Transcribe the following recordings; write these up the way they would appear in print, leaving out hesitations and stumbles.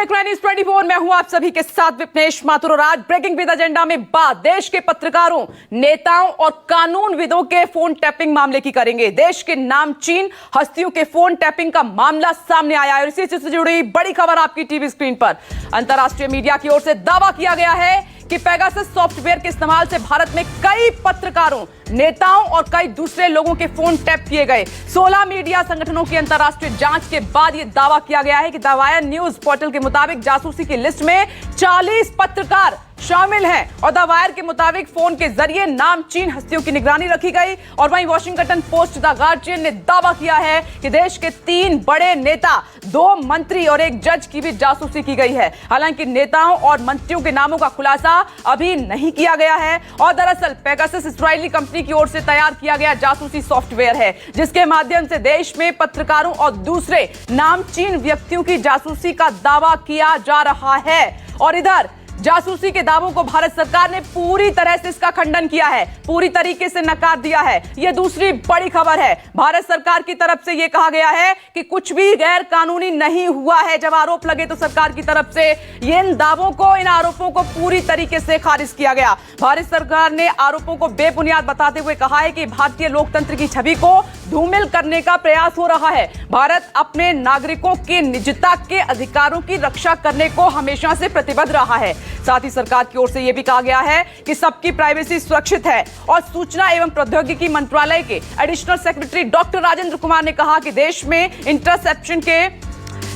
देख रहे हैं न्यूज़ 24। मैं हूं आप सभी के साथ विपनेश माथुर और आज ब्रेकिंग विद एजेंडा में बात देश के पत्रकारों, नेताओं और कानूनविदों के फोन टैपिंग मामले की करेंगे। देश के नामचीन हस्तियों के फोन टैपिंग का मामला सामने आया है और इसी से जुड़ी बड़ी खबर आपकी टीवी स्क्रीन पर। अंतरराष्ट्रीय मीडिया की ओर से दावा किया गया है कि पेगासस सॉफ्टवेयर के इस्तेमाल से भारत में कई पत्रकारों, नेताओं और कई दूसरे लोगों के फोन टैप किए गए। 16 मीडिया संगठनों की अंतरराष्ट्रीय जांच के बाद यह दावा किया गया है कि द वायर न्यूज पोर्टल के मुताबिक जासूसी की लिस्ट में 40 पत्रकार शामिल हैं और द वायर के मुताबिक फोन के जरिए नामचीन हस्तियों की निगरानी रखी गई। और वहीं वॉशिंगटन पोस्ट, द गार्जियन ने दावा किया है कि देश के 3 बड़े नेता, 2 मंत्री और 1 जज की भी जासूसी की गई है। हालांकि नेताओं और मंत्रियों के नामों का खुलासा अभी नहीं किया गया है और दरअसल पेगासस इस्राएली कंपनी की ओर से तैयार किया गया जासूसी सॉफ्टवेयर है, जिसके माध्यम से देश में पत्रकारों और दूसरे नामचीन व्यक्तियों की जासूसी का दावा किया जा रहा है। और इधर जासूसी के दावों को भारत सरकार ने पूरी तरह से इसका खंडन किया है, पूरी तरीके से नकार दिया है। यह दूसरी बड़ी खबर है। भारत सरकार की तरफ से यह कहा गया है कि कुछ भी गैर कानूनी नहीं हुआ है। जब आरोप लगे तो सरकार की तरफ से इन दावों को, इन आरोपों को पूरी तरीके से खारिज किया गया। भारत सरकार ने आरोपों को बेबुनियाद बताते हुए कहा है कि भारतीय लोकतंत्र की छवि को धूमिल करने का प्रयास हो रहा है। भारत अपने नागरिकों की निजता के अधिकारों की रक्षा करने को हमेशा से प्रतिबद्ध रहा है। साथ ही सरकार की ओर से यह भी कहा गया है कि सबकी प्राइवेसी सुरक्षित है। और सूचना एवं प्रौद्योगिकी मंत्रालय के additional secretary doctor Rajendra Kumar ने कहा कि देश में इंटरसेप्शन के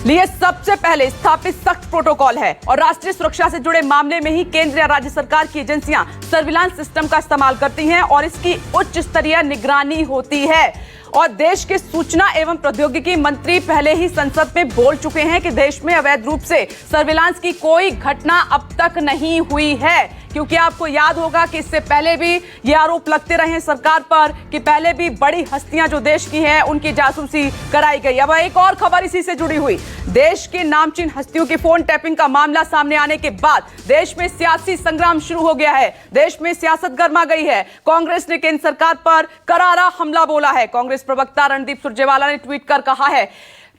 लिए सबसे पहले स्थापित सख्त प्रोटोकॉल है और राष्ट्रीय सुरक्षा से जुड़े मामले में ही केंद्र या राज्य सरकार की एजेंसियां सर्विलांस सिस्टम का इस्तेमाल करती हैं और इसकी उच्च स्तरीय निगरानी होती है। और देश के सूचना एवं प्रौद्योगिकी मंत्री पहले ही संसद में बोल चुके हैं कि देश में अवैध रूप से सर्विलांस की कोई घटना अब तक नहीं हुई है, क्योंकि आपको याद होगा कि इससे पहले भी ये आरोप लगते रहे सरकार पर कि पहले भी बड़ी हस्तियां जो देश की हैं उनकी जासूसी कराई गई। अब एक और खबर इसी से जुड़ी हुई। देश के नामचीन हस्तियों के फोन टैपिंग का मामला सामने आने के बाद देश में सियासी संग्राम शुरू हो गया है। देश में सियासत गर्मा गई है। कांग्रेस ने केंद्र सरकार पर करारा हमला बोला है। कांग्रेस प्रवक्ता रणदीप सुरजेवाला ने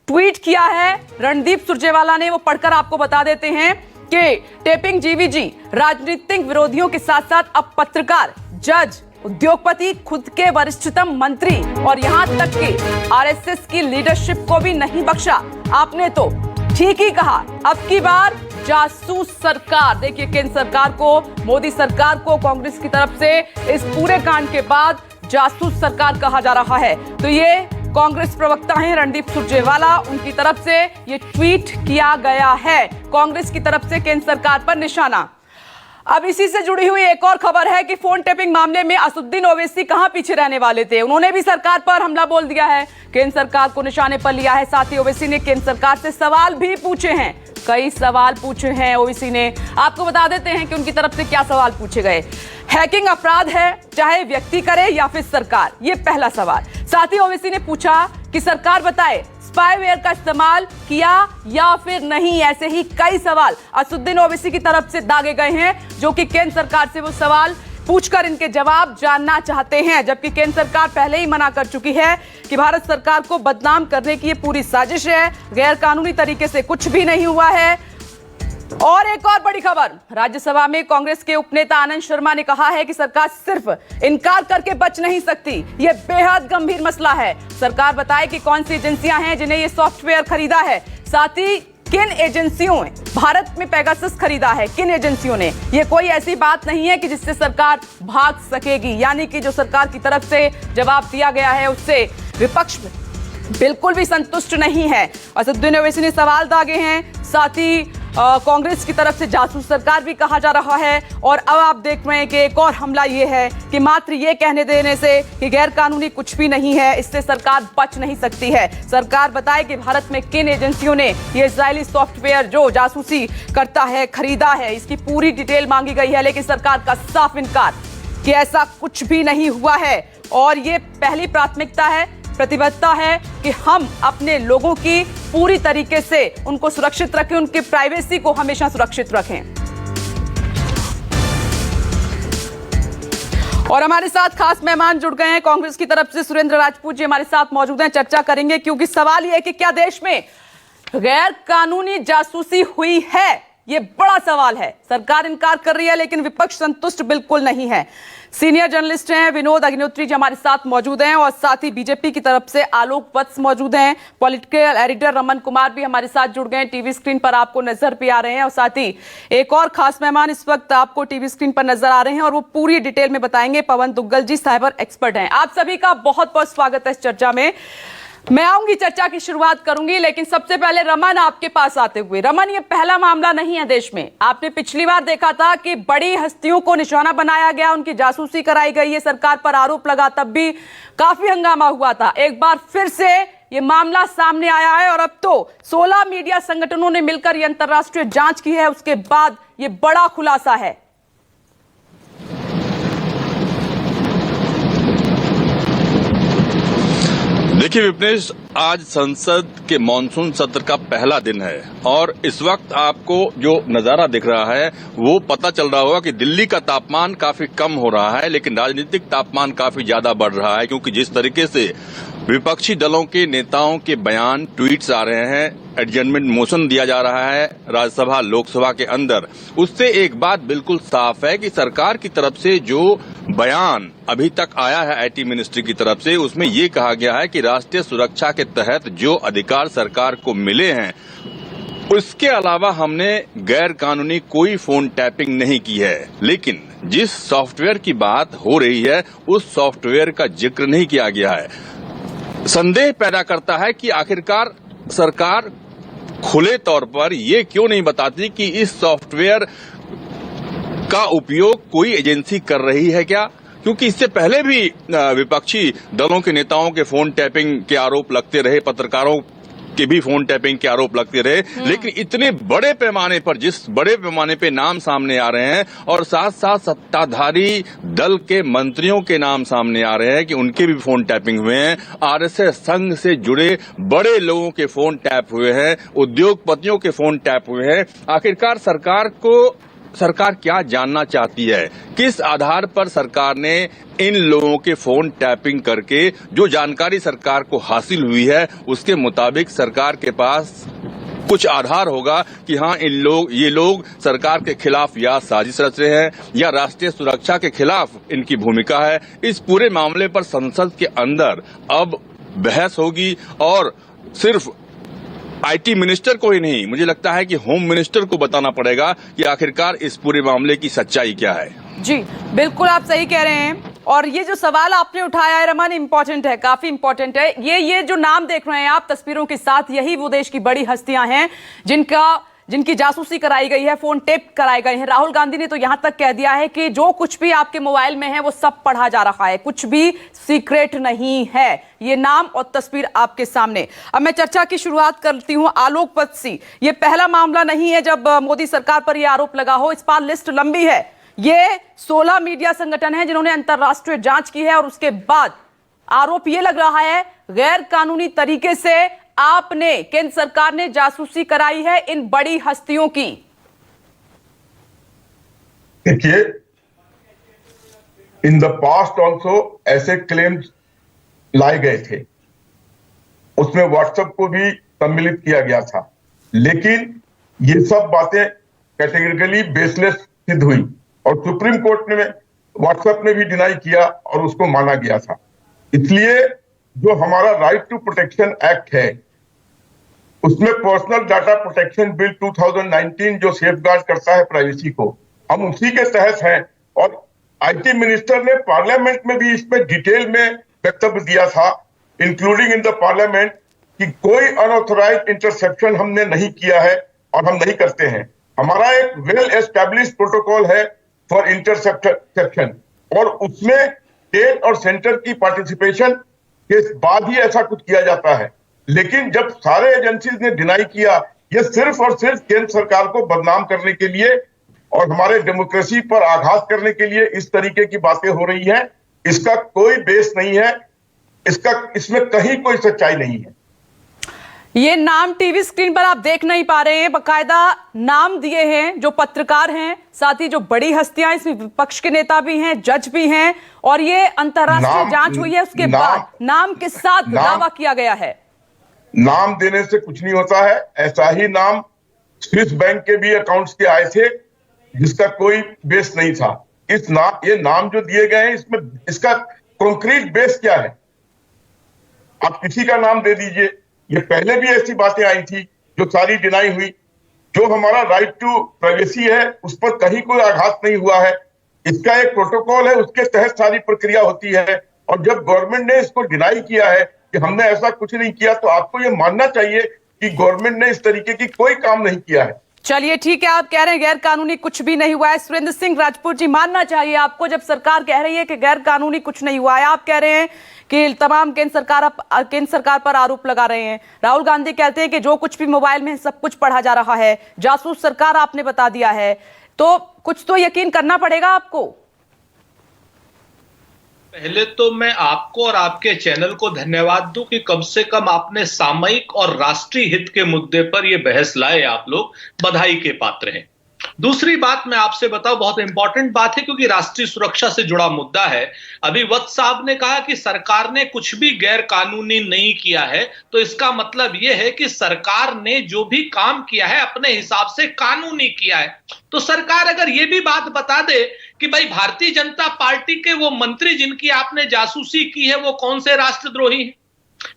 ट्वीट किया है। रणदीप सुरजेवाला ने वो पढ़कर आपको बता देते हैं कि टेपिंग जीवीजी राजनीतिक विरोधियों के साथ साथ अब पत्रकार, जज, उद्योगपति, खुद के वरिष्ठतम मंत्री और यहां तक कि आरएसएस की लीडरशिप को भी नहीं बख्शा। आपने तो ठीक ही कहा, अब की बार जासूस सरकार। देखिए, केंद्र सरकार को, मोदी सरकार को कांग्रेस की तरफ से इस पूरे कांड के बाद जासूस सरकार कहा जा रहा है। तो ये कांग्रेस प्रवक्ता हैं रणदीप सुरजेवाला, उनकी तरफ से ये ट्वीट किया गया है। कांग्रेस की तरफ से केंद्र सरकार पर निशाना। अब इसी से जुड़ी हुई एक और खबर है कि फोन टैपिंग मामले में असदुद्दीन ओवैसी कहां पीछे रहने वाले थे। उन्होंने भी सरकार पर हमला बोल दिया है, केंद्र सरकार को निशाने पर लिया है। साथ ही ओवैसी ने केंद्र सरकार से सवाल भी पूछे हैं, कई सवाल पूछे हैं ओवैसी ने। आपको बता देते हैं कि उनकी तरफ से क्या सवाल पूछे गए। हैकिंग अपराध है, चाहे व्यक्ति करे या फिर सरकार, ये पहला सवाल। साथ ही ओवैसी ने पूछा कि सरकार बताए स्पाईवेयर का इस्तेमाल किया या फिर नहीं। ऐसे ही कई सवाल असदुद्दीन ओवैसी की तरफ से दागे गए हैं, जो कि केंद्र सरकार से वो सवाल पूछकर इनके जवाब जानना चाहते हैं। जबकि केंद्र सरकार पहले ही मना कर चुकी है कि भारत सरकार को बदनाम करने की ये पूरी साजिश है, गैर कानूनी तरीके से कुछ भी नहीं हुआ है। और एक और बड़ी खबर, राज्यसभा में कांग्रेस के उपनेता आनंद शर्मा ने कहा है कि सरकार सिर्फ इनकार करके बच नहीं सकती, यह बेहद गंभीर मसला है। सरकार बताए कि कौन सी एजेंसियां हैं जिन्हें यह सॉफ्टवेयर खरीदा है, साथ ही किन एजेंसियों ने भारत में पेगासस खरीदा है, किन एजेंसियों ने। यह कोई ऐसी बात नहीं है कि जिससे सरकार भाग सकेगी, यानी कि जो सरकार की तरफ से जवाब दिया गया है उससे विपक्ष बिल्कुल भी संतुष्ट नहीं है। असदुद्दीन ओवैसी ने सवाल दागे हैं, साथ ही कांग्रेस की तरफ से जासूस सरकार भी कहा जा रहा है। और अब आप देख रहे हैं कि एक और हमला ये है कि मात्र ये कहने देने से कि गैर कानूनी कुछ भी नहीं है, इससे सरकार बच नहीं सकती है। सरकार बताए कि भारत में किन एजेंसियों ने ये इजरायली सॉफ्टवेयर जो जासूसी करता है खरीदा है, इसकी पूरी डिटेल मांगी गई है। लेकिन सरकार का साफ इनकार कि ऐसा कुछ भी नहीं हुआ है और ये पहली प्राथमिकता है, प्रतिबद्धता है कि हम अपने लोगों की पूरी तरीके से उनको सुरक्षित रखें, उनकी प्राइवेसी को हमेशा सुरक्षित रखें। और हमारे साथ खास मेहमान जुड़ गए हैं कांग्रेस की तरफ से। सुरेंद्र राजपूत जी हमारे साथ मौजूद हैं, चर्चा करेंगे क्योंकि सवाल यह है कि क्या देश में गैर कानूनी जासूसी हुई है, ये बड़ा सवाल है। सरकार इनकार कर रही है लेकिन विपक्ष संतुष्ट बिल्कुल नहीं है। सीनियर जर्नलिस्ट हैं विनोद अग्निहोत्री जी हमारे साथ मौजूद हैं और साथ ही बीजेपी की तरफ से आलोक वत्स मौजूद हैं। पॉलिटिकल एडिटर रमन कुमार भी हमारे साथ जुड़ गए हैं, टीवी स्क्रीन पर आपको नजर भी आ रहे हैं। और साथ ही एक और खास मेहमान इस वक्त आपको टीवी स्क्रीन पर नजर आ रहे हैं और वो पूरी डिटेल में बताएंगे। पवन दुग्गल जी साइबर एक्सपर्ट हैं। आप सभी का बहुत बहुत स्वागत है इस चर्चा में। मैं आऊंगी, चर्चा की शुरुआत करूंगी, लेकिन सबसे पहले रमन आपके पास आते हुए। रमन, ये पहला मामला नहीं है देश में। आपने पिछली बार देखा था कि बड़ी हस्तियों को निशाना बनाया गया, उनकी जासूसी कराई गई है, सरकार पर आरोप लगा, तब भी काफी हंगामा हुआ था। एक बार फिर से ये मामला सामने आया है और अब तो 16 मीडिया संगठनों ने मिलकर ये अंतर्राष्ट्रीय जांच की है। उसके बाद ये बड़ा खुलासा है। देखिए विपनेश, आज संसद के मॉनसून सत्र का पहला दिन है और इस वक्त आपको जो नजारा दिख रहा है वो पता चल रहा होगा कि दिल्ली का तापमान काफी कम हो रहा है, लेकिन राजनीतिक तापमान काफी ज्यादा बढ़ रहा है, क्योंकि जिस तरीके से विपक्षी दलों के नेताओं के बयान, ट्वीट्स आ रहे हैं, एडजर्नमेंट मोशन दिया जा रहा है राज्यसभा लोकसभा के अंदर, उससे एक बात बिल्कुल साफ है कि सरकार की तरफ से जो बयान अभी तक आया है आईटी मिनिस्ट्री की तरफ से, उसमें ये कहा गया है कि राष्ट्रीय सुरक्षा के तहत जो अधिकार सरकार को मिले हैं उसके अलावा हमने गैर कानूनी कोई फोन टैपिंग नहीं की है। लेकिन जिस सॉफ्टवेयर की बात हो रही है उस सॉफ्टवेयर का जिक्र नहीं किया गया है। संदेह पैदा करता है कि आखिरकार सरकार खुले तौर पर ये क्यों नहीं बताती कि इस सॉफ्टवेयर का उपयोग कोई एजेंसी कर रही है क्या, क्योंकि इससे पहले भी विपक्षी दलों के नेताओं के फोन टैपिंग के आरोप लगते रहे, पत्रकारों के भी फोन टैपिंग के आरोप लगते रहे, लेकिन इतने बड़े पैमाने पर, जिस बड़े पैमाने पे नाम सामने आ रहे हैं और साथ साथ सत्ताधारी दल के मंत्रियों के नाम सामने आ रहे हैं कि उनके भी फोन टैपिंग हुए हैं, आरएसएस संघ से जुड़े बड़े लोगों के फोन टैप हुए हैं, उद्योगपतियों के फोन टैप हुए हैं। आखिरकार सरकार क्या जानना चाहती है? किस आधार पर सरकार ने इन लोगों के फोन टैपिंग करके जो जानकारी सरकार को हासिल हुई है उसके मुताबिक सरकार के पास कुछ आधार होगा कि हाँ ये लोग सरकार के खिलाफ या साजिश रच रहे हैं या राष्ट्रीय सुरक्षा के खिलाफ इनकी भूमिका है। इस पूरे मामले पर संसद के अंदर अब बहस होगी और सिर्फ आईटी मिनिस्टर को ही नहीं, मुझे लगता है कि होम मिनिस्टर को बताना पड़ेगा कि आखिरकार इस पूरे मामले की सच्चाई क्या है। जी बिल्कुल, आप सही कह रहे हैं। और ये जो सवाल आपने उठाया है रमन, इंपॉर्टेंट है, काफी इंपॉर्टेंट है। ये जो नाम देख रहे हैं आप तस्वीरों के साथ, यही वो देश की बड़ी हस्तियां हैं जिनकी जासूसी कराई गई है, फोन टेप कराए गए हैं। राहुल गांधी ने तो यहां तक कह दिया है कि जो कुछ भी आपके मोबाइल में है वो सब पढ़ा जा रहा है, कुछ भी सीक्रेट नहीं है। ये नाम और तस्वीर आपके सामने। अब मैं चर्चा की शुरुआत करती हूं। आलोक वत्स, ये पहला मामला नहीं है जब मोदी सरकार पर यह आरोप लगा हो, इस बार लिस्ट लंबी है। ये 16 मीडिया संगठन है जिन्होंने अंतरराष्ट्रीय जांच की है और उसके बाद आरोप यह लग रहा है गैर कानूनी तरीके से आपने, केंद्र सरकार ने जासूसी कराई है इन बड़ी हस्तियों की। देखिए, इन द पास्ट ऑल्सो ऐसे क्लेम्स लाए गए थे, उसमें व्हाट्सएप को भी सम्मिलित किया गया था, लेकिन ये सब बातें कैटेगरिकली बेसलेस सिद्ध हुई और सुप्रीम कोर्ट ने व्हाट्सएप ने भी डिनाई किया और उसको माना गया था। इसलिए जो हमारा राइट टू प्रोटेक्शन एक्ट है उसमें पर्सनल डाटा प्रोटेक्शन बिल 2019 जो सेफगार्ड करता है प्राइवेसी को, हम उसी के तहत हैं। और आईटी मिनिस्टर ने पार्लियामेंट में भी इसमें डिटेल में वक्तव्य दिया था, इंक्लूडिंग इन द पार्लियामेंट, कि कोई अनऑथराइज्ड इंटरसेप्शन हमने नहीं किया है और हम नहीं करते हैं। हमारा एक वेल एस्टैब्लिश्ड प्रोटोकॉल है फॉर इंटरसेप्शन और उसमें स्टेट और सेंटर की पार्टिसिपेशन के बाद ही ऐसा कुछ किया जाता है। लेकिन जब सारे एजेंसीज ने डिनाई किया, ये सिर्फ और सिर्फ केंद्र सरकार को बदनाम करने के लिए और हमारे डेमोक्रेसी पर आघात करने के लिए इस तरीके की बातें हो रही हैं। इसका कोई बेस नहीं है, इसमें कहीं कोई सच्चाई नहीं है। ये नाम टीवी स्क्रीन पर आप देख नहीं पा रहे हैं, बकायदा नाम दिए हैं जो पत्रकार हैं, साथ ही जो बड़ी हस्तियां, इसमें विपक्ष के नेता भी हैं, जज भी हैं, और ये अंतर्राष्ट्रीय जांच हुई है उसके बाद नाम के साथ दावा किया गया है। नाम देने से कुछ नहीं होता है। ऐसा ही नाम स्विस बैंक के भी अकाउंट्स के आए थे जिसका कोई बेस नहीं था। ये नाम जो दिए गए हैं इसमें इसका कॉन्क्रीट बेस क्या है? आप किसी का नाम दे दीजिए। ये पहले भी ऐसी बातें आई थी जो सारी डिनाई हुई। जो हमारा राइट टू प्राइवेसी है उस पर कहीं कोई आघात नहीं हुआ है। इसका एक प्रोटोकॉल है, उसके तहत सारी प्रक्रिया होती है। और जब गवर्नमेंट ने इसको डिनाई किया है कि हमने ऐसा कुछ नहीं किया, तो आपको ये मानना चाहिए कि गवर्नमेंट ने इस तरीके की कोई काम नहीं किया है। चलिए ठीक है, आप कह रहे हैं गैर कानूनी कुछ भी नहीं हुआ है। सुरेंद्र सिंह राजपूत जी, मानना चाहिए आपको जब सरकार कह रही है कि गैर कानूनी कुछ नहीं हुआ है। आप कह रहे हैं कि तमाम केंद्र सरकार पर आरोप लगा रहे हैं। राहुल गांधी कहते हैं कि जो कुछ भी मोबाइल में है सब कुछ पढ़ा जा रहा है, जासूस सरकार आपने बता दिया है। तो कुछ तो यकीन करना पड़ेगा आपको। पहले तो मैं आपको और आपके चैनल को धन्यवाद दूं कि कम से कम आपने सामयिक और राष्ट्रीय हित के मुद्दे पर यह बहस लाए। आप लोग बधाई के पात्र हैं। दूसरी बात मैं आपसे बताऊं, बहुत इंपॉर्टेंट बात है क्योंकि राष्ट्रीय सुरक्षा से जुड़ा मुद्दा है। अभी वत्स साहब ने कहा कि सरकार ने कुछ भी गैर कानूनी नहीं किया है, तो इसका मतलब यह है कि सरकार ने जो भी काम किया है अपने हिसाब से कानूनी किया है। तो सरकार अगर यह भी बात बता दे कि भाई भारतीय जनता पार्टी के वो मंत्री जिनकी आपने जासूसी की है वो कौन से राष्ट्रद्रोही हैं,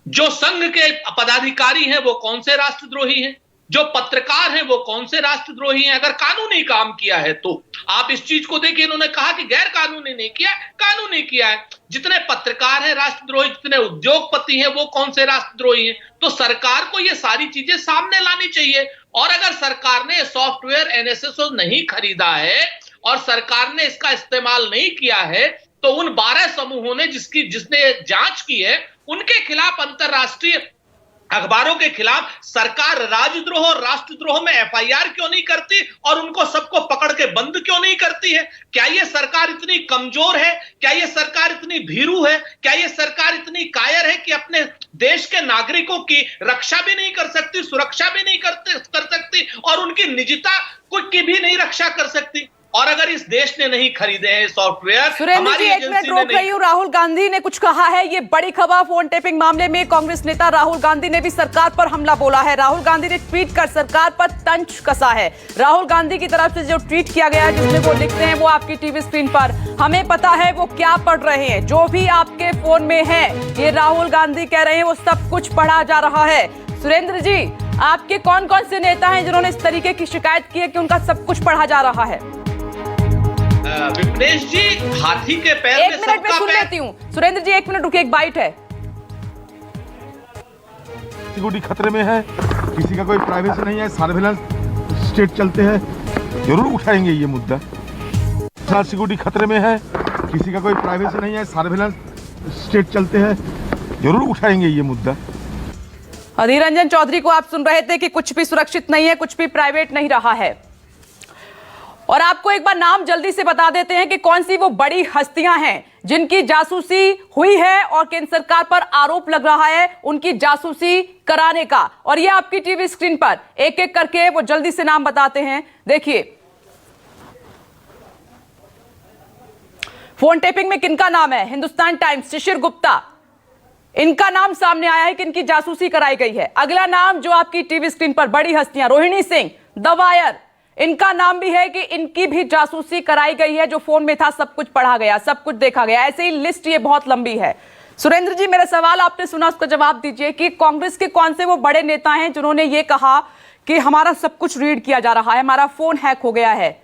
जो संघ के पदाधिकारी हैं वो कौन से राष्ट्रद्रोही हैं, जो पत्रकार हैं वो कौन से राष्ट्रद्रोही हैं, अगर कानूनी काम किया है तो आप इस चीज को देखिए। इन्होंने कहा कि गैर कानूनी नहीं किया, कानूनी किया है। जितने पत्रकार हैं राष्ट्रद्रोही, जितने उद्योगपति हैं वो कौन से राष्ट्रद्रोही हैं। तो सरकार को ये सारी चीजें सामने लानी चाहिए। और अगर सरकार ने सॉफ्टवेयर एनएसएसओ नहीं खरीदा है और सरकार ने इसका इस्तेमाल नहीं किया है, तो उन 12 समूहों ने जिसने जांच की है उनके खिलाफ अंतरराष्ट्रीय अखबारों के खिलाफ सरकार राजद्रोह और राष्ट्रद्रोह में एफआईआर क्यों नहीं करती और उनको सबको पकड़ के बंद क्यों नहीं करती है? क्या ये सरकार इतनी कमजोर है? क्या ये सरकार इतनी भीरू है? क्या ये सरकार इतनी कायर है कि अपने देश के नागरिकों की रक्षा भी नहीं कर सकती, सुरक्षा भी नहीं कर सकती और उनकी निजता की भी नहीं रक्षा कर सकती? और अगर इस देश ने नहीं खरीदे हैं सॉफ्टवेयर, सुरेंद्र जी एक मिनट रोक रही हूं। राहुल गांधी ने कुछ कहा है, ये बड़ी खबर। फोन टेपिंग मामले में कांग्रेस नेता राहुल गांधी ने भी सरकार पर हमला बोला है। राहुल गांधी ने ट्वीट कर सरकार पर तंज कसा है। राहुल गांधी की तरफ से जो ट्वीट किया गया है जिसमें वो लिखते हैं, वो आपकी टीवी स्क्रीन पर हमें पता है वो क्या पढ़ रहे हैं। जो भी आपके फोन में है, ये राहुल गांधी कह रहे हैं, वो सब कुछ पढ़ा जा रहा है। सुरेंद्र जी, आपके कौन कौन से नेता हैं जिन्होंने इस तरीके की शिकायत की है कि उनका सब कुछ पढ़ा जा रहा है? विपनेश जी, हाथी के पैर में एक मिनट में सुन लेती हूँ। सुरेंद्र जी एक मिनट रुकिए, एक बाइट है। सिक्योरिटी खतरे में है, किसी का कोई प्राइवेसी नहीं है, सर्विलांस स्टेट चलते हैं, जरूर उठाएंगे ये मुद्दा। सिक्योरिटी खतरे में है, किसी का कोई प्राइवेसी नहीं है, सर्विलांस स्टेट चलते हैं, जरूर उठाएंगे ये मुद्दा। अधीर रंजन चौधरी को आप सुन रहे थे कि कुछ भी सुरक्षित नहीं है, कुछ भी प्राइवेट नहीं रहा है। और आपको एक बार नाम जल्दी से बता देते हैं कि कौन सी वो बड़ी हस्तियां हैं जिनकी जासूसी हुई है और केंद्र सरकार पर आरोप लग रहा है उनकी जासूसी कराने का। और ये आपकी टीवी स्क्रीन पर एक एक करके वो जल्दी से नाम बताते हैं। देखिए, फोन टेपिंग में किनका नाम है? हिंदुस्तान टाइम्स, शिशिर गुप्ता, इनका नाम सामने आया है कि इनकी जासूसी कराई गई है। अगला नाम जो आपकी टीवी स्क्रीन पर बड़ी हस्तियां, रोहिणी सिंह, द वायर, इनका नाम भी है कि इनकी भी जासूसी कराई गई है। जो फोन में था सब कुछ पढ़ा गया, सब कुछ देखा गया। ऐसे ही लिस्ट ये बहुत लंबी है। सुरेंद्र जी, मेरा सवाल आपने सुना, उसका जवाब दीजिए कि कांग्रेस के कौन से वो बड़े नेता हैं जिन्होंने ये कहा कि हमारा सब कुछ रीड किया जा रहा है, हमारा फोन हैक हो गया है?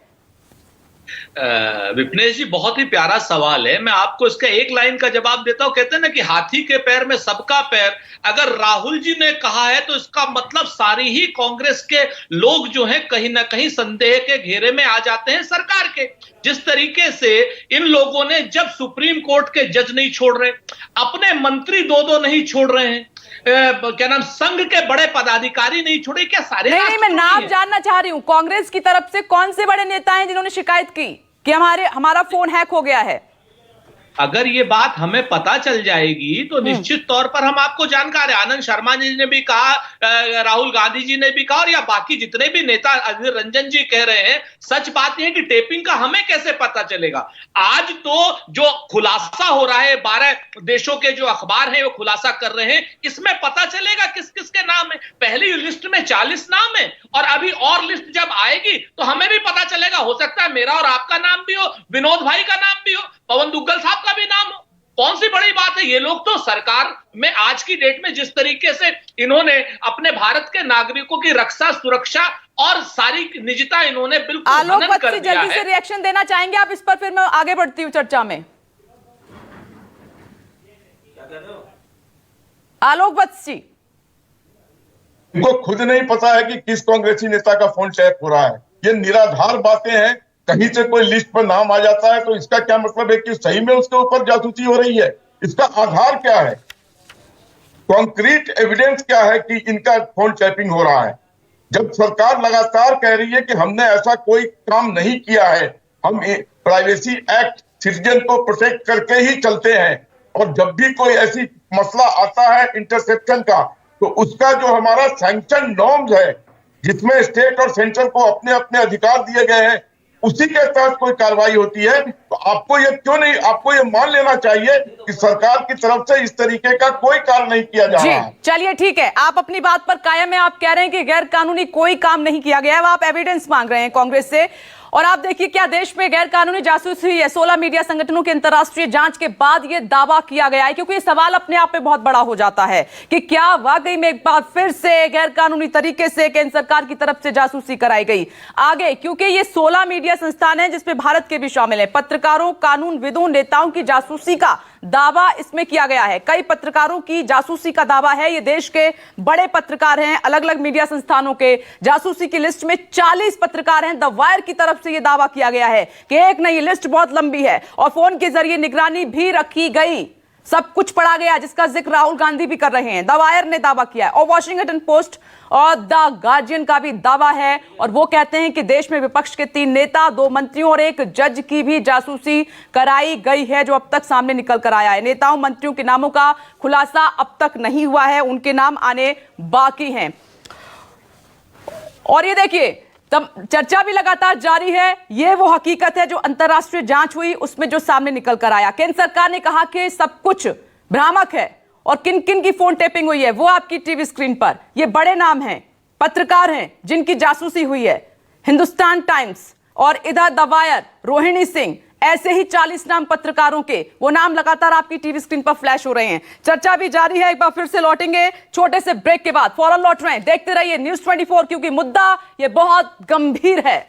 विपनेश जी, बहुत ही प्यारा सवाल है। मैं आपको इसका एक लाइन का जवाब देता हूं। कहते हैं ना कि हाथी के पैर में सबका पैर। अगर राहुल जी ने कहा है तो इसका मतलब सारी ही कांग्रेस के लोग जो हैं कहीं ना कहीं संदेह के घेरे में आ जाते हैं सरकार के। जिस तरीके से इन लोगों ने, जब सुप्रीम कोर्ट के जज नहीं छोड़ रहे, अपने मंत्री दो नहीं छोड़ रहे हैं, क्या नाम, संघ के बड़े पदाधिकारी नहीं छोड़े, क्या सारे? नहीं, मैं नाम जानना चाह रही हूं। कांग्रेस की तरफ से कौन से बड़े नेता हैं जिन्होंने शिकायत की कि हमारा फोन हैक हो गया है? अगर ये बात हमें पता चल जाएगी तो निश्चित तौर पर हम आपको जानकार है। आनंद शर्मा जी ने भी कहा, राहुल गांधी जी ने भी कहा, और या बाकी जितने भी नेता, अधीर रंजन जी कह रहे हैं। सच बात यह है कि टेपिंग का हमें कैसे पता चलेगा? आज तो जो खुलासा हो रहा है, 12 देशों के जो अखबार हैं वो खुलासा कर रहे हैं, इसमें पता चलेगा किस किस के नाम है। पहली लिस्ट में 40 नाम है, और अभी और लिस्ट जब आएगी तो हमें भी पता चलेगा। हो सकता है मेरा और आपका नाम भी हो, विनोद भाई का नाम भी हो, पवन दुग्गल साहब का भी नाम हो। कौन सी बड़ी बात है? ये लोग तो सरकार में आज की डेट में जिस तरीके से इन्होंने अपने भारत के नागरिकों की रक्षा, सुरक्षा और सारी निजता इन्होंने बिल्कुल हनन कर दिया है। जल्दी से रिएक्शन देना चाहेंगे आप इस पर, फिर मैं आगे बढ़ती हूं चर्चा में। आलोक वत्स जी, इनको खुद नहीं पता है कि किस कांग्रेसी नेता का फोन टैप हो रहा है। ये निराधार बातें हैं। कहीं से कोई लिस्ट पर नाम आ जाता है तो इसका क्या मतलब है कि सही में उसके ऊपर जासूसी हो रही है? इसका आधार क्या है? कॉन्क्रीट एविडेंस क्या है कि इनका फोन टैपिंग हो रहा है? जब सरकार लगातार कह रही है कि हमने ऐसा कोई काम नहीं किया है, हम प्राइवेसी एक्ट, सिटीजन को प्रोटेक्ट करके ही चलते हैं, और जब भी कोई ऐसी मसला आता है इंटरसेप्शन का, तो उसका जो हमारा सैंक्शन नॉर्म्स है, जिसमें स्टेट और सेंट्रल को अपने अपने अधिकार दिए गए हैं, उसी के तहत कोई कार्रवाई होती है। तो आपको ये क्यों नहीं, आपको ये मान लेना चाहिए कि सरकार की तरफ से इस तरीके का कोई कार्य नहीं किया जा रहा है। चलिए ठीक है, आप अपनी बात पर कायम है। आप कह रहे हैं कि गैर कानूनी कोई काम नहीं किया गया है, आप एविडेंस मांग रहे हैं कांग्रेस से। और आप देखिए क्या देश में गैर कानूनी जासूसी हुई है। 16 मीडिया संगठनों की अंतर्राष्ट्रीय जांच के बाद यह दावा किया गया है, क्योंकि यह सवाल अपने आप में बहुत बड़ा हो जाता है कि क्या वाकई में एक बार फिर से गैर कानूनी तरीके से केंद्र सरकार की तरफ से जासूसी कराई गई आगे, क्योंकि ये 16 मीडिया संस्थान है जिसमें भारत के भी शामिल है। पत्रकारों, कानूनविदों, नेताओं की जासूसी का दावा इसमें किया गया है। कई पत्रकारों की जासूसी का दावा है। ये देश के बड़े पत्रकार हैं, अलग अलग मीडिया संस्थानों के। जासूसी की लिस्ट में 40 पत्रकार हैं। द वायर की तरफ से यह दावा किया गया है कि एक नहीं, लिस्ट बहुत लंबी है, और फोन के जरिए निगरानी भी रखी गई। सब कुछ पढ़ा गया, जिसका जिक्र राहुल गांधी भी कर रहे हैं। द वायर ने दावा किया है, और वॉशिंगटन पोस्ट और द गार्जियन का भी दावा है, और वो कहते हैं कि देश में विपक्ष के 3 नेता, 2 मंत्रियों और 1 जज की भी जासूसी कराई गई है, जो अब तक सामने निकल कर आया है। नेताओं, मंत्रियों के नामों का खुलासा अब तक नहीं हुआ है, उनके नाम आने बाकी हैं। और ये देखिए, तब चर्चा भी लगातार जारी है। ये वो हकीकत है जो अंतर्राष्ट्रीय जांच हुई उसमें जो सामने निकल कर आया। केंद्र सरकार ने कहा कि सब कुछ भ्रामक है, और किन किन की फोन टैपिंग हुई है वो आपकी टीवी स्क्रीन पर। ये बड़े नाम हैं, पत्रकार हैं जिनकी जासूसी हुई है। हिंदुस्तान टाइम्स और इधर द वायर, रोहिणी सिंह, ऐसे ही 40 नाम पत्रकारों के, वो नाम लगातार आपकी टीवी स्क्रीन पर फ्लैश हो रहे हैं। चर्चा भी जारी है। एक बार फिर से लौटेंगे छोटे से ब्रेक के बाद, फौरन लौट रहे हैं। देखते रहिए न्यूज़ 24, क्योंकि मुद्दा ये बहुत गंभीर है।